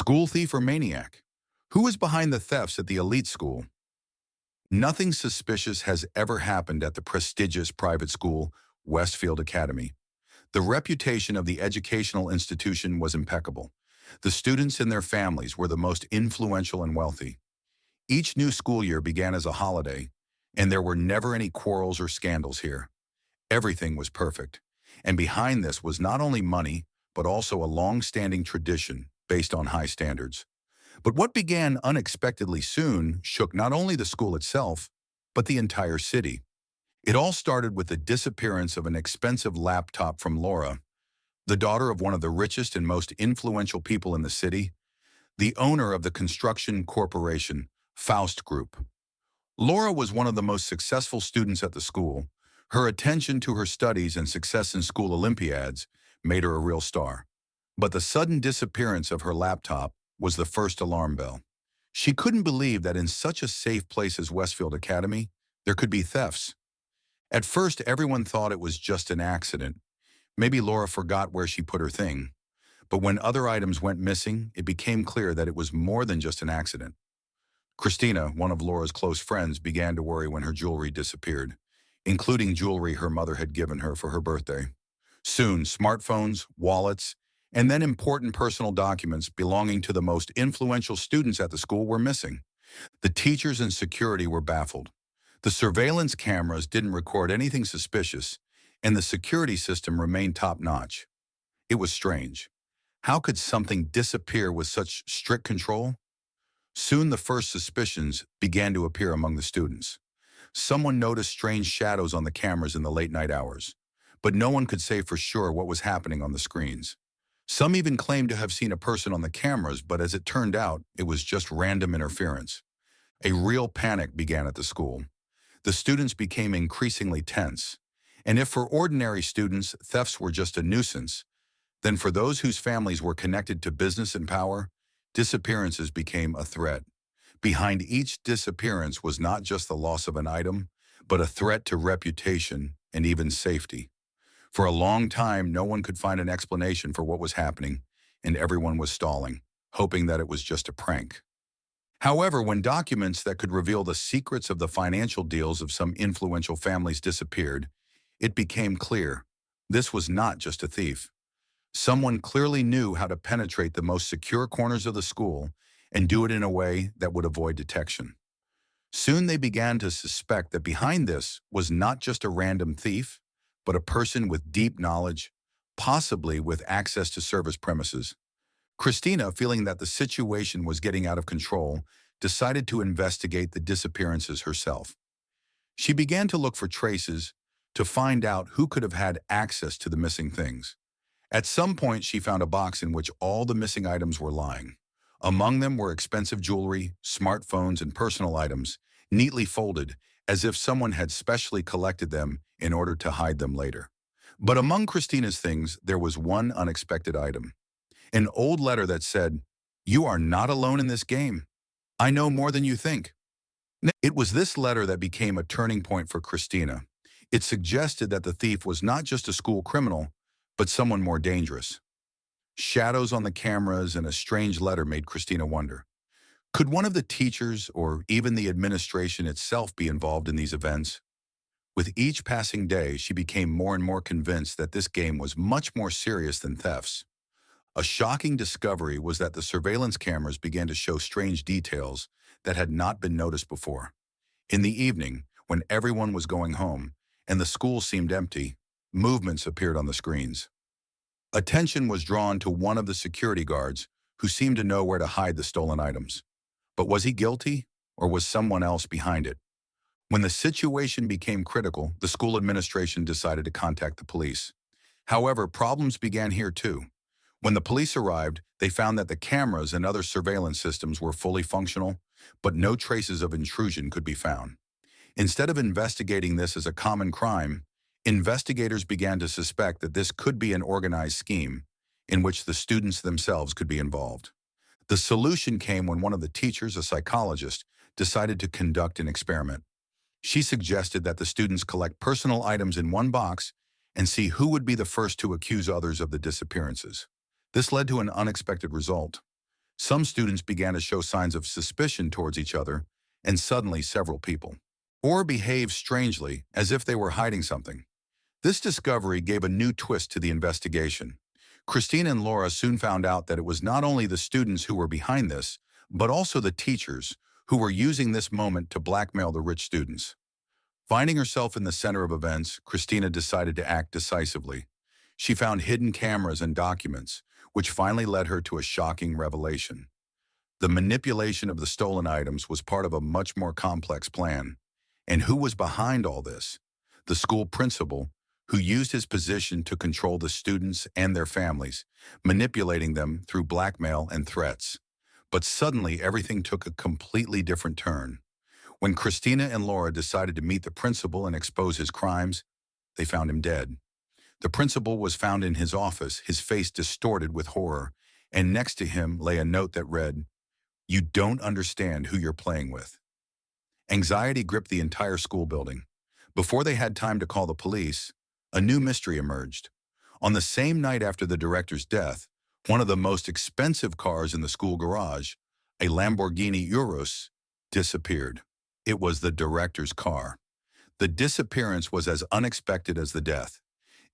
School thief or maniac? Who is behind the thefts at the elite school? Nothing suspicious has ever happened at the prestigious private school, Westfield Academy. The reputation of the educational institution was impeccable. The students and their families were the most influential and wealthy. Each new school year began as a holiday, and there were never any quarrels or scandals here. Everything was perfect. And behind this was not only money, but also a long-standing tradition based on high standards. But what began unexpectedly soon shook not only the school itself, but the entire city. It all started with the disappearance of an expensive laptop from Laura, the daughter of one of the richest and most influential people in the city, the owner of the construction corporation, Faust Group. Laura was one of the most successful students at the school. Her attention to her studies and success in school Olympiads made her a real star. But the sudden disappearance of her laptop was the first alarm bell. She couldn't believe that in such a safe place as Westfield Academy, there could be thefts. At first, everyone thought it was just an accident. Maybe Laura forgot where she put her thing. But when other items went missing, it became clear that it was more than just an accident. Christina, one of Laura's close friends, began to worry when her jewelry disappeared, including jewelry her mother had given her for her birthday. Soon, smartphones, wallets, and then important personal documents belonging to the most influential students at the school were missing. The teachers and security were baffled. The surveillance cameras didn't record anything suspicious, and the security system remained top-notch. It was strange. How could something disappear with such strict control? Soon the first suspicions began to appear among the students. Someone noticed strange shadows on the cameras in the late-night hours, but no one could say for sure what was happening on the screens. Some even claimed to have seen a person on the cameras, but as it turned out, it was just random interference. A real panic began at the school. The students became increasingly tense. And if for ordinary students, thefts were just a nuisance, then for those whose families were connected to business and power, disappearances became a threat. Behind each disappearance was not just the loss of an item, but a threat to reputation and even safety. For a long time, no one could find an explanation for what was happening, and everyone was stalling, hoping that it was just a prank. However, when documents that could reveal the secrets of the financial deals of some influential families disappeared, it became clear this was not just a thief. Someone clearly knew how to penetrate the most secure corners of the school and do it in a way that would avoid detection. Soon they began to suspect that behind this was not just a random thief, but a person with deep knowledge, possibly with access to service premises. Christina, feeling that the situation was getting out of control, decided to investigate the disappearances herself. She began to look for traces to find out who could have had access to the missing things. At some point, she found a box in which all the missing items were lying. Among them were expensive jewelry, smartphones, and personal items, neatly folded, as if someone had specially collected them in order to hide them later. But among Christina's things, there was one unexpected item. An old letter that said, "You are not alone in this game. I know more than you think." It was this letter that became a turning point for Christina. It suggested that the thief was not just a school criminal, but someone more dangerous. Shadows on the cameras and a strange letter made Christina wonder. Could one of the teachers or even the administration itself be involved in these events? With each passing day, she became more and more convinced that this game was much more serious than thefts. A shocking discovery was that the surveillance cameras began to show strange details that had not been noticed before. In the evening, when everyone was going home and the school seemed empty, movements appeared on the screens. Attention was drawn to one of the security guards who seemed to know where to hide the stolen items. But was he guilty, or was someone else behind it? When the situation became critical, the school administration decided to contact the police. However, problems began here too. When the police arrived, they found that the cameras and other surveillance systems were fully functional, but no traces of intrusion could be found. Instead of investigating this as a common crime, investigators began to suspect that this could be an organized scheme in which the students themselves could be involved. The solution came when one of the teachers, a psychologist, decided to conduct an experiment. She suggested that the students collect personal items in one box and see who would be the first to accuse others of the disappearances. This led to an unexpected result. Some students began to show signs of suspicion towards each other, and suddenly several people, or behaved strangely as if they were hiding something. This discovery gave a new twist to the investigation. Christina and Laura soon found out that it was not only the students who were behind this, but also the teachers who were using this moment to blackmail the rich students. Finding herself in the center of events, Christina decided to act decisively. She found hidden cameras and documents, which finally led her to a shocking revelation. The manipulation of the stolen items was part of a much more complex plan. And who was behind all this? The school principal, who used his position to control the students and their families, manipulating them through blackmail and threats. But suddenly, everything took a completely different turn. When Christina and Laura decided to meet the principal and expose his crimes, they found him dead. The principal was found in his office, his face distorted with horror, and next to him lay a note that read, "You don't understand who you're playing with." Anxiety gripped the entire school building. Before they had time to call the police, a new mystery emerged. On the same night after the director's death, one of the most expensive cars in the school garage, a Lamborghini Urus, disappeared. It was the director's car. The disappearance was as unexpected as the death.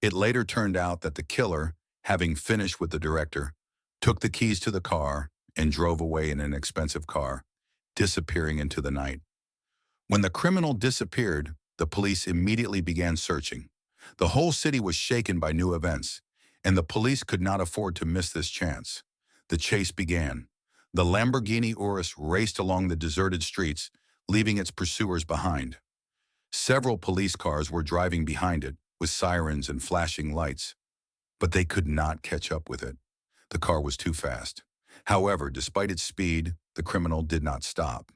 It later turned out that the killer, having finished with the director, took the keys to the car and drove away in an expensive car, disappearing into the night. When the criminal disappeared, the police immediately began searching. The whole city was shaken by new events, and the police could not afford to miss this chance. The chase began. The Lamborghini Urus raced along the deserted streets, leaving its pursuers behind. Several police cars were driving behind it, with sirens and flashing lights. But they could not catch up with it. The car was too fast. However, despite its speed, the criminal did not stop.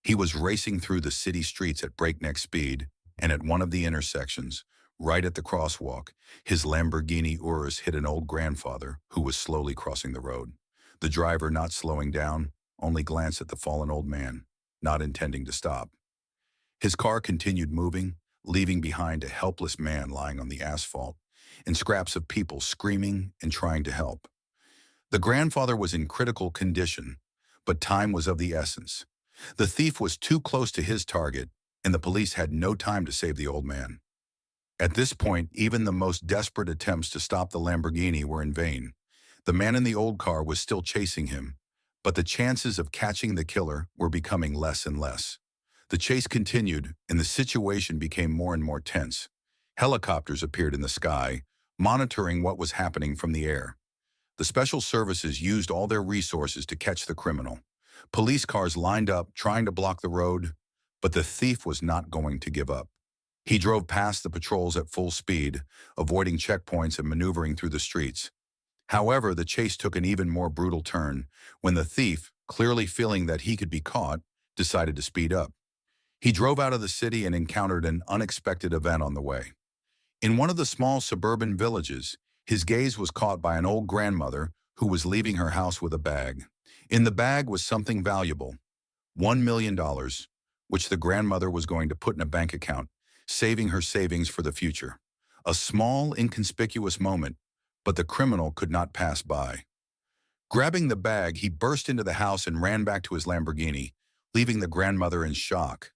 He was racing through the city streets at breakneck speed, and at one of the intersections, right at the crosswalk, his Lamborghini Urus hit an old grandfather who was slowly crossing the road. The driver, not slowing down, only glanced at the fallen old man, not intending to stop. His car continued moving, leaving behind a helpless man lying on the asphalt, and scraps of people screaming and trying to help. The grandfather was in critical condition, but time was of the essence. The thief was too close to his target, and the police had no time to save the old man. At this point, even the most desperate attempts to stop the Lamborghini were in vain. The man in the old car was still chasing him, but the chances of catching the killer were becoming less and less. The chase continued, and the situation became more and more tense. Helicopters appeared in the sky, monitoring what was happening from the air. The special services used all their resources to catch the criminal. Police cars lined up, trying to block the road, but the thief was not going to give up. He drove past the patrols at full speed, avoiding checkpoints and maneuvering through the streets. However, the chase took an even more brutal turn when the thief, clearly feeling that he could be caught, decided to speed up. He drove out of the city and encountered an unexpected event on the way. In one of the small suburban villages, his gaze was caught by an old grandmother who was leaving her house with a bag. In the bag was something valuable, $1 million, which the grandmother was going to put in a bank account, saving her savings for the future. A small, inconspicuous moment, but the criminal could not pass by. Grabbing the bag, he burst into the house and ran back to his Lamborghini, leaving the grandmother in shock.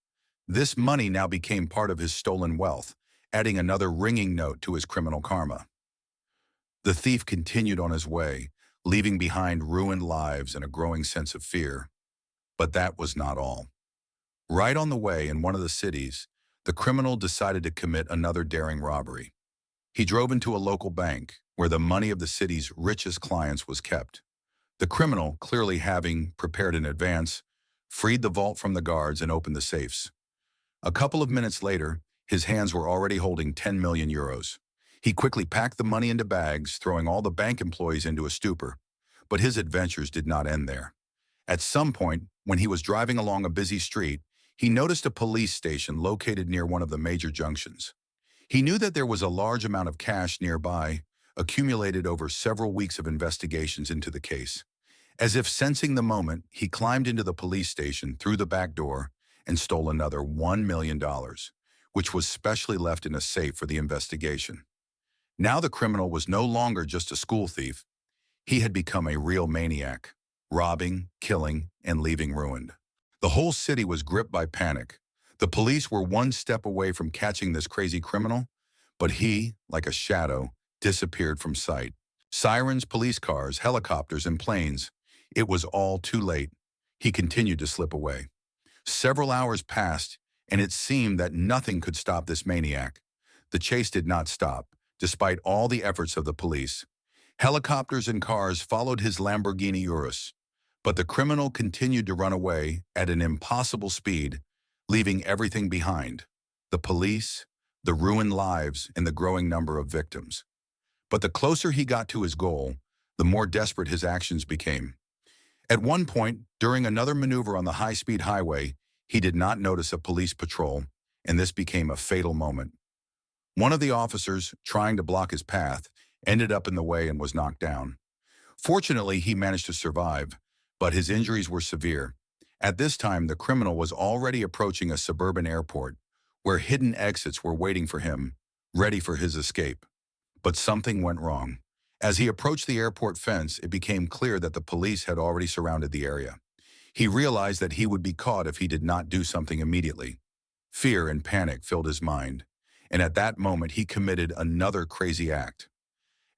This money now became part of his stolen wealth, adding another ringing note to his criminal karma. The thief continued on his way, leaving behind ruined lives and a growing sense of fear. But that was not all. Right on the way in one of the cities, the criminal decided to commit another daring robbery. He drove into a local bank, where the money of the city's richest clients was kept. The criminal, clearly having prepared in advance, freed the vault from the guards and opened the safes. A couple of minutes later, his hands were already holding 10 million euros. He quickly packed the money into bags, throwing all the bank employees into a stupor. But his adventures did not end there. At some point, when he was driving along a busy street, he noticed a police station located near one of the major junctions. He knew that there was a large amount of cash nearby, accumulated over several weeks of investigations into the case. As if sensing the moment, he climbed into the police station through the back door and stole another $1 million, which was specially left in a safe for the investigation. Now the criminal was no longer just a school thief. He had become a real maniac, robbing, killing, and leaving ruined. The whole city was gripped by panic. The police were one step away from catching this crazy criminal, but he, like a shadow, disappeared from sight. Sirens, police cars, helicopters, and planes. It was all too late. He continued to slip away. Several hours passed, and it seemed that nothing could stop this maniac. The chase did not stop, despite all the efforts of the police. Helicopters and cars followed his Lamborghini Urus, but the criminal continued to run away at an impossible speed, leaving everything behind: the police, the ruined lives, and the growing number of victims. But the closer he got to his goal, the more desperate his actions became. At one point, during another maneuver on the high-speed highway, he did not notice a police patrol, and this became a fatal moment. One of the officers, trying to block his path, ended up in the way and was knocked down. Fortunately, he managed to survive, but his injuries were severe. At this time, the criminal was already approaching a suburban airport, where hidden exits were waiting for him, ready for his escape. But something went wrong. As he approached the airport fence, it became clear that the police had already surrounded the area. He realized that he would be caught if he did not do something immediately. Fear and panic filled his mind, and at that moment he committed another crazy act.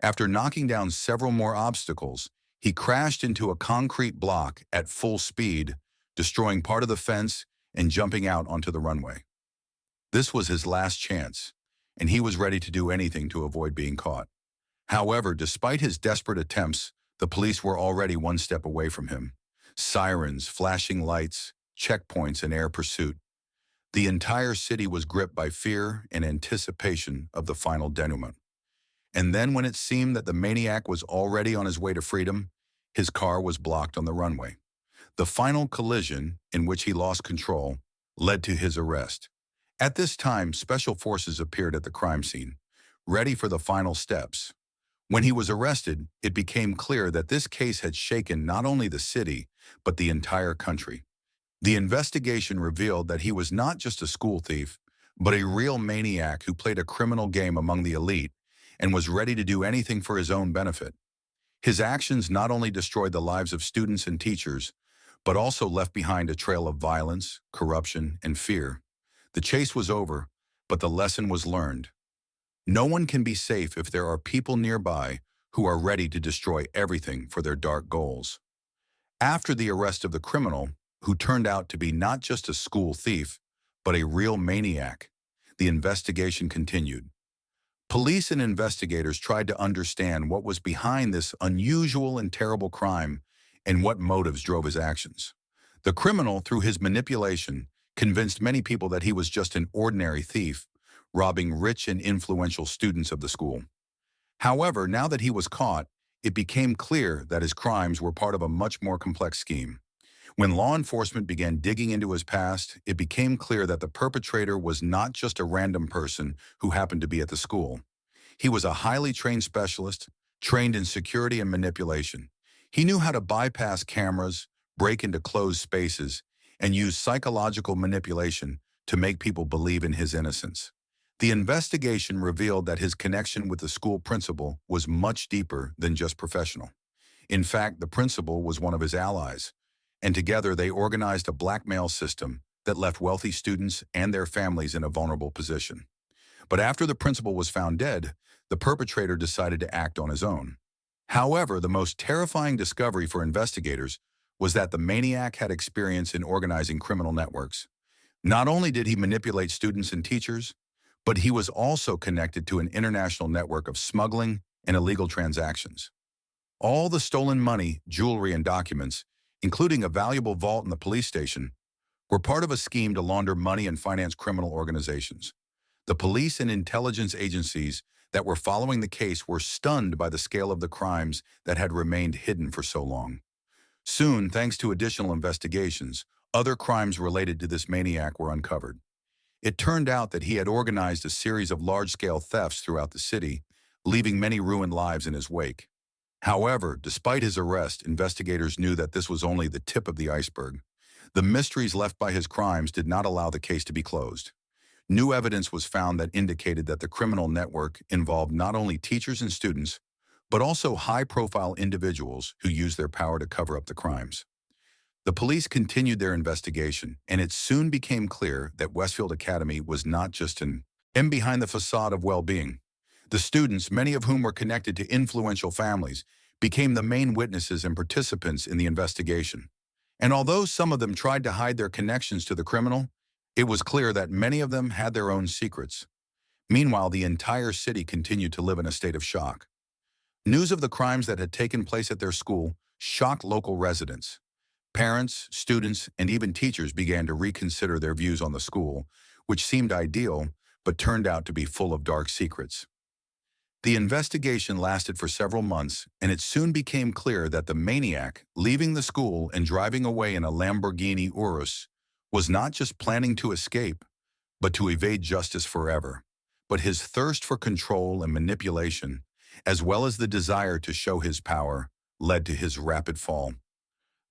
After knocking down several more obstacles, he crashed into a concrete block at full speed, destroying part of the fence and jumping out onto the runway. This was his last chance, and he was ready to do anything to avoid being caught. However, despite his desperate attempts, the police were already one step away from him. Sirens, flashing lights, checkpoints, and air pursuit. The entire city was gripped by fear and anticipation of the final denouement. And then when it seemed that the maniac was already on his way to freedom, his car was blocked on the runway. The final collision, in which he lost control, led to his arrest. At this time, special forces appeared at the crime scene, ready for the final steps. When he was arrested, it became clear that this case had shaken not only the city, but the entire country. The investigation revealed that he was not just a school thief, but a real maniac who played a criminal game among the elite and was ready to do anything for his own benefit. His actions not only destroyed the lives of students and teachers, but also left behind a trail of violence, corruption, and fear. The chase was over, but the lesson was learned. No one can be safe if there are people nearby who are ready to destroy everything for their dark goals. After the arrest of the criminal, who turned out to be not just a school thief, but a real maniac, the investigation continued. Police and investigators tried to understand what was behind this unusual and terrible crime and what motives drove his actions. The criminal, through his manipulation, convinced many people that he was just an ordinary thief, robbing rich and influential students of the school. However, now that he was caught, it became clear that his crimes were part of a much more complex scheme. When law enforcement began digging into his past, it became clear that the perpetrator was not just a random person who happened to be at the school. He was a highly trained specialist, trained in security and manipulation. He knew how to bypass cameras, break into closed spaces, and use psychological manipulation to make people believe in his innocence. The investigation revealed that his connection with the school principal was much deeper than just professional. In fact, the principal was one of his allies, and together they organized a blackmail system that left wealthy students and their families in a vulnerable position. But after the principal was found dead, the perpetrator decided to act on his own. However, the most terrifying discovery for investigators was that the maniac had experience in organizing criminal networks. Not only did he manipulate students and teachers, but he was also connected to an international network of smuggling and illegal transactions. All the stolen money, jewelry, and documents, including a valuable vault in the police station, were part of a scheme to launder money and finance criminal organizations. The police and intelligence agencies that were following the case were stunned by the scale of the crimes that had remained hidden for so long. Soon, thanks to additional investigations, other crimes related to this maniac were uncovered. It turned out that he had organized a series of large-scale thefts throughout the city, leaving many ruined lives in his wake. However, despite his arrest, investigators knew that this was only the tip of the iceberg. The mysteries left by his crimes did not allow the case to be closed. New evidence was found that indicated that the criminal network involved not only teachers and students, but also high-profile individuals who used their power to cover up the crimes. The police continued their investigation, and it soon became clear that Westfield Academy was not just an inn behind the facade of well-being. The students, many of whom were connected to influential families, became the main witnesses and participants in the investigation. And although some of them tried to hide their connections to the criminal, it was clear that many of them had their own secrets. Meanwhile, the entire city continued to live in a state of shock. News of the crimes that had taken place at their school shocked local residents. Parents, students, and even teachers began to reconsider their views on the school, which seemed ideal, but turned out to be full of dark secrets. The investigation lasted for several months, and it soon became clear that the maniac, leaving the school and driving away in a Lamborghini Urus, was not just planning to escape, but to evade justice forever. But his thirst for control and manipulation, as well as the desire to show his power, led to his rapid fall.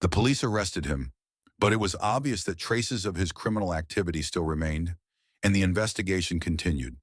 The police arrested him, but it was obvious that traces of his criminal activity still remained, and the investigation continued.